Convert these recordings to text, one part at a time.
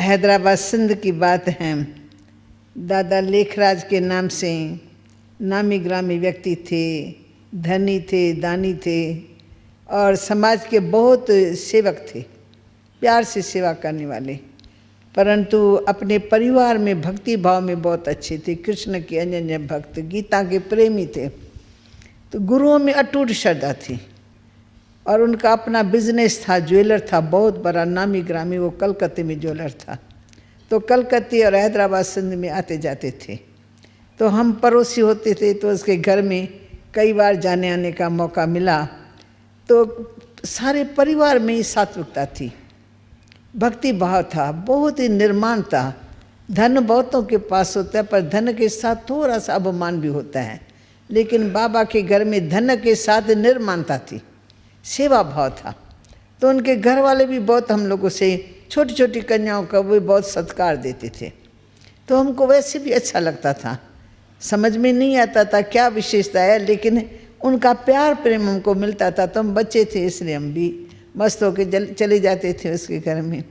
हैदराबाद सिंध की बात है। दादा लेखराज के नाम से नामी ग्रामी व्यक्ति थे, धनी थे, दानी थे और समाज के बहुत सेवक थे, प्यार से सेवा करने वाले, परंतु अपने परिवार में भक्ति भाव में बहुत अच्छे थे। कृष्ण के अनन्य भक्त, गीता के प्रेमी थे। तो गुरुओं में अटूट श्रद्धा थी और उनका अपना बिजनेस था, ज्वेलर था, बहुत बड़ा नामी ग्रामी। वो कलकत्ते में ज्वेलर था, तो कलकत्ते और हैदराबाद सिंध में आते जाते थे। तो हम पड़ोसी होते थे, तो उसके घर में कई बार जाने आने का मौका मिला। तो सारे परिवार में ही सात्विकता थी, भक्ति भाव था, बहुत ही निर्माण था। धन बहुतों के पास होता है, पर धन के साथ थोड़ा सा अभिमान भी होता है। लेकिन बाबा के घर में धन के साथ निर्माणता थी, सेवा भाव था। तो उनके घर वाले भी बहुत हम लोगों से, छोटी छोटी कन्याओं का भी बहुत सत्कार देते थे। तो हमको वैसे भी अच्छा लगता था, समझ में नहीं आता था क्या विशेषता है, लेकिन उनका प्यार प्रेम हमको मिलता था। तो हम बच्चे थे, इसलिए हम भी मस्त होकर चले जाते थे उसके घर में।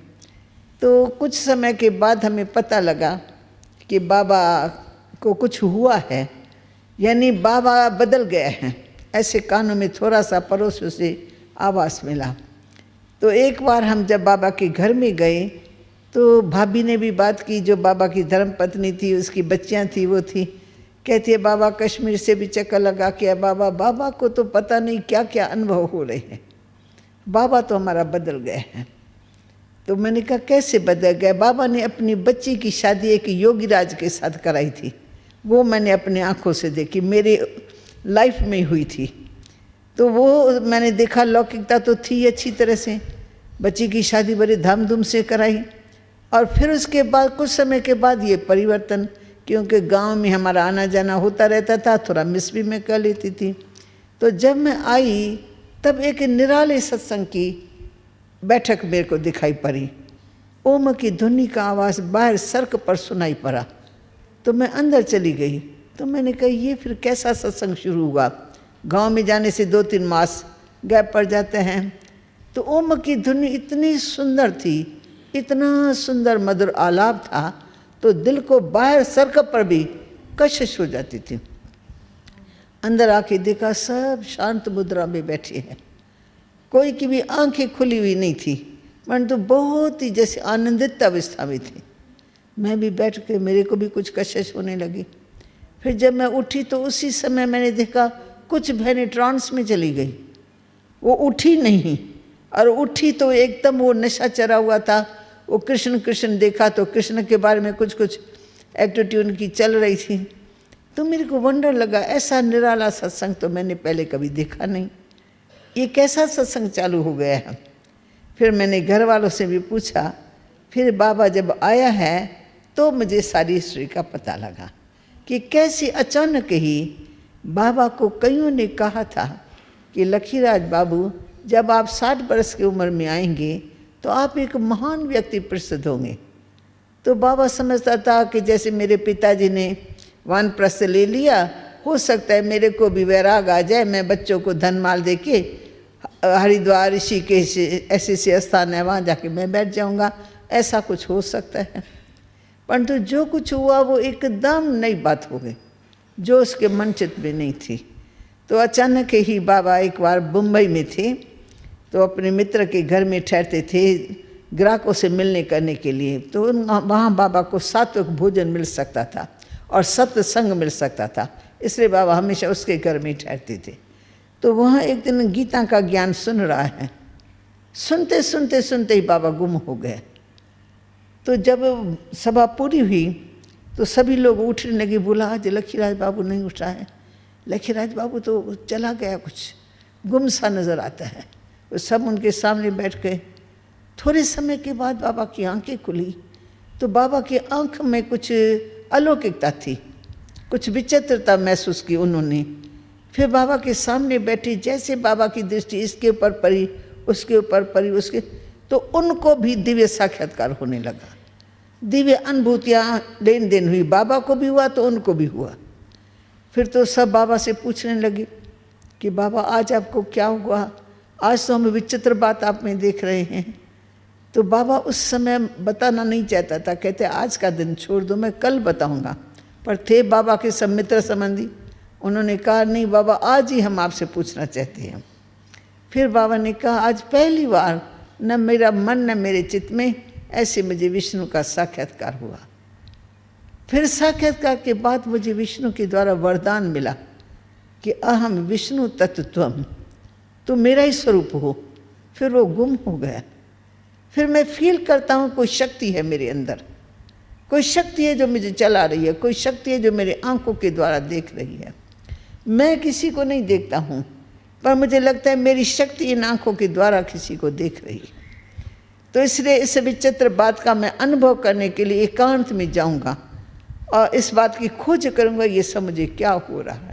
तो कुछ समय के बाद हमें पता लगा कि बाबा को कुछ हुआ है, यानी बाबा बदल गए हैं, ऐसे कानों में थोड़ा सा पड़ोसियों से आवाज़ मिला। तो एक बार हम जब बाबा के घर में गए तो भाभी ने भी बात की, जो बाबा की धर्मपत्नी थी, उसकी बच्चियां थी, वो थी, कहती है बाबा कश्मीर से भी चक्कर लगा के बाबा को तो पता नहीं क्या क्या अनुभव हो रहे हैं, बाबा तो हमारा बदल गए हैं। तो मैंने कहा कैसे बदल गए? बाबा ने अपनी बच्ची की शादी एक योगीराज के साथ कराई थी, वो मैंने अपनी आंखों से देखी, मेरे लाइफ में हुई थी। तो वो मैंने देखा, लौकिकता तो थी अच्छी तरह से, बच्ची की शादी बड़ी धामधूम से कराई। और फिर उसके बाद कुछ समय के बाद ये परिवर्तन, क्योंकि गांव में हमारा आना जाना होता रहता था, थोड़ा मिस भी मैं कर लेती थी। तो जब मैं आई तब एक निराले सत्संग की बैठक मेरे को दिखाई पड़ी। ओम की धुनी का आवाज़ बाहर सड़क पर सुनाई पड़ा। तो मैं अंदर चली गई। तो मैंने कहा ये फिर कैसा सत्संग शुरू हुआ? गांव में जाने से 2-3 मास गैप पड़ जाते हैं। तो ओम की धुनी इतनी सुंदर थी, इतना सुंदर मधुर आलाप था, तो दिल को बाहर सड़क पर भी कशिश हो जाती थी। अंदर आके देखा सब शांत मुद्रा में बैठे हैं, कोई की भी आंखें खुली हुई नहीं थी, परंतु बहुत ही जैसे आनंदित अवस्था में थी। मैं भी बैठ के, मेरे को भी कुछ कशिश होने लगी। फिर जब मैं उठी तो उसी समय मैंने देखा कुछ बहनें ट्रांस में चली गई, वो उठी नहीं, और उठी तो एकदम वो नशा चढ़ा हुआ था। वो कृष्ण कृष्ण देखा तो कृष्ण के बारे में कुछ कुछ एक्टिविटी उनकी चल रही थी। तो मेरे को वंडर लगा, ऐसा निराला सत्संग तो मैंने पहले कभी देखा नहीं, ये कैसा सत्संग चालू हो गया है। फिर मैंने घर वालों से भी पूछा। फिर बाबा जब आया है तो मुझे सारी हिस्ट्री का पता लगा कि कैसे अचानक ही बाबा को कईयों ने कहा था कि लखीराज बाबू, जब आप 60 वर्ष की उम्र में आएंगे तो आप एक महान व्यक्ति प्रसिद्ध होंगे। तो बाबा समझता था कि जैसे मेरे पिताजी ने वानप्रस्थ ले लिया, हो सकता है मेरे को भी वैराग आ जाए, मैं बच्चों को धन माल दे के हरिद्वार ऋषिकेश ऐसे स्थान है वहाँ जाके मैं बैठ जाऊँगा, ऐसा कुछ हो सकता है। परंतु जो कुछ हुआ वो एकदम नई बात हो गई, जो उसके मन चित्त में नहीं थी। तो अचानक ही बाबा एक बार मुंबई में थे, तो अपने मित्र के घर में ठहरते थे ग्राहकों से मिलने करने के लिए। तो वहाँ बाबा को सात्विक भोजन मिल सकता था और सत्संग मिल सकता था, इसलिए बाबा हमेशा उसके घर में ठहरते थे। तो वहाँ एक दिन गीता का ज्ञान सुन रहा है, सुनते सुनते सुनते ही बाबा गुम हो गए। तो जब सभा पूरी हुई तो सभी लोग उठने लगे, बोला आज लखीराज बाबू नहीं उठा है, लखीराज बाबू तो चला गया, कुछ गुम सा नज़र आता है। वो सब उनके सामने बैठ गए। थोड़े समय के बाद बाबा की आंखें खुली, तो बाबा की आंख में कुछ अलौकिकता थी, कुछ विचित्रता महसूस की उन्होंने। फिर बाबा के सामने बैठी, जैसे बाबा की दृष्टि इसके ऊपर पड़ी, उसके ऊपर पड़ी, उसके, तो उनको भी दिव्य साक्षात्कार होने लगा, दिव्य अनुभूतियाँ लेन देन हुई। बाबा को भी हुआ तो उनको भी हुआ। फिर तो सब बाबा से पूछने लगे कि बाबा आज आपको क्या हुआ, आज तो हम विचित्र बात आप में देख रहे हैं। तो बाबा उस समय बताना नहीं चाहता था, कहते आज का दिन छोड़ दो, मैं कल बताऊंगा। पर थे बाबा के सब मित्र संबंधी, उन्होंने कहा नहीं बाबा आज ही हम आपसे पूछना चाहते हैं। फिर बाबा ने कहा आज पहली बार न मेरा मन न मेरे चित्त में ऐसे मुझे विष्णु का साक्षात्कार हुआ। फिर साक्षात्कार के बाद मुझे विष्णु के द्वारा वरदान मिला कि अहम विष्णु तत्त्वम, तो मेरा ही स्वरूप हो। फिर वो गुम हो गया। फिर मैं फील करता हूँ कोई शक्ति है मेरे अंदर, कोई शक्ति है जो मुझे चला रही है, कोई शक्ति है जो मेरे आंखों के द्वारा देख रही है। मैं किसी को नहीं देखता हूँ, पर मुझे लगता है मेरी शक्ति इन आंखों के द्वारा किसी को देख रही है। तो इसलिए इस विचित्र बात का मैं अनुभव करने के लिए एकांत में जाऊँगा और इस बात की खोज करूँगा ये सब मुझे क्या हो रहा है।